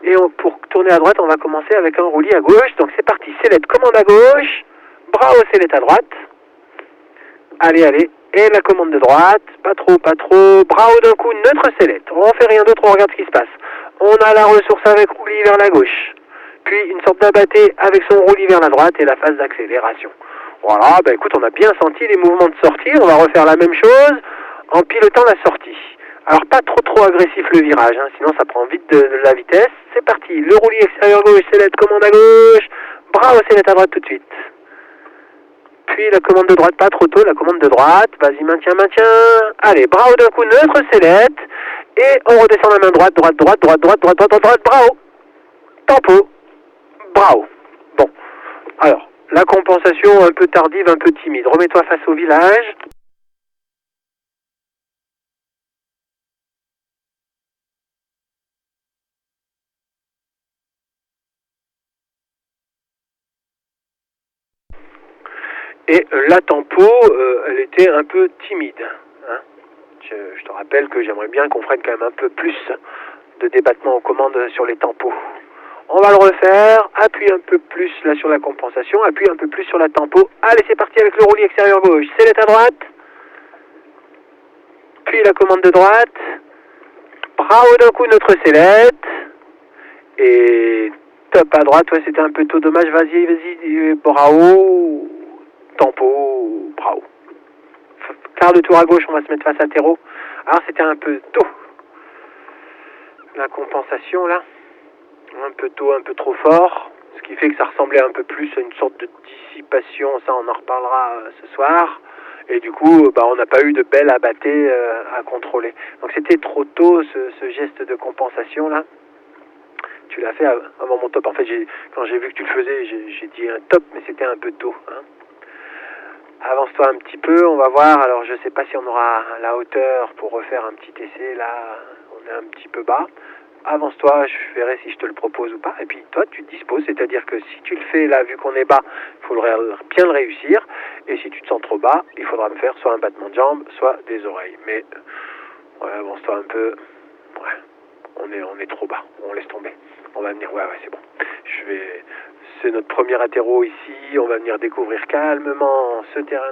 Et pour tourner à droite, on va commencer avec un roulis à gauche. Donc c'est parti, sellette, commande à gauche, bras au sellette à droite. Allez, allez. Et la commande de droite, pas trop, bras haut d'un coup, neutre sellette. On fait rien d'autre, on regarde ce qui se passe. On a la ressource avec roulis vers la gauche. Puis une sorte d'abatté avec son roulis vers la droite et la phase d'accélération. Voilà, bah écoute, on a bien senti les mouvements de sortie. On va refaire la même chose en pilotant la sortie. Alors pas trop agressif le virage, hein, sinon ça prend vite de la vitesse. C'est parti, le roulis extérieur gauche, sellette, commande à gauche, bras au sellette à droite tout de suite. Puis la commande de droite, pas trop tôt, la commande de droite, vas-y, maintien. Allez, bras haut d'un coup, neutre sellette, et on redescend la main droite, droite, bras haut. Tempo, bras haut. Bon, alors, la compensation un peu tardive, un peu timide. Remets-toi face au village. Et la tempo, elle était un peu timide. Hein. Je te rappelle que j'aimerais bien qu'on prenne quand même un peu plus de débattement aux commandes sur les tempos. On va le refaire, appuie un peu plus là sur la compensation, appuie un peu plus sur la tempo. Allez, c'est parti avec le roulis extérieur gauche, sellette à droite, puis la commande de droite, bras haut d'un coup notre sellette, et top à droite, ouais c'était un peu tôt, dommage, vas-y, bras haut, tempo, bras haut. Quart de tour à gauche, on va se mettre face à terreau. Alors c'était un peu tôt, la compensation là. Un peu tôt, un peu trop fort, ce qui fait que ça ressemblait un peu plus à une sorte de dissipation, ça on en reparlera ce soir, et du coup on n'a pas eu de bel abatté à contrôler. Donc c'était trop tôt ce geste de compensation là, tu l'as fait avant mon top, en fait quand j'ai vu que tu le faisais, j'ai dit un top, mais c'était un peu tôt. Hein. Avance-toi un petit peu, on va voir, alors je sais pas si on aura la hauteur pour refaire un petit essai, là on est un petit peu bas. Avance-toi, je verrai si je te le propose ou pas. Et puis toi, tu te disposes, c'est-à-dire que si tu le fais là, vu qu'on est bas, il faudrait bien le réussir. Et si tu te sens trop bas, il faudra me faire soit un battement de jambe, soit des oreilles. Mais ouais, avance-toi un peu. Ouais, on est trop bas. On laisse tomber. On va venir. Ouais, c'est bon. C'est notre premier atterro ici. On va venir découvrir calmement ce terrain.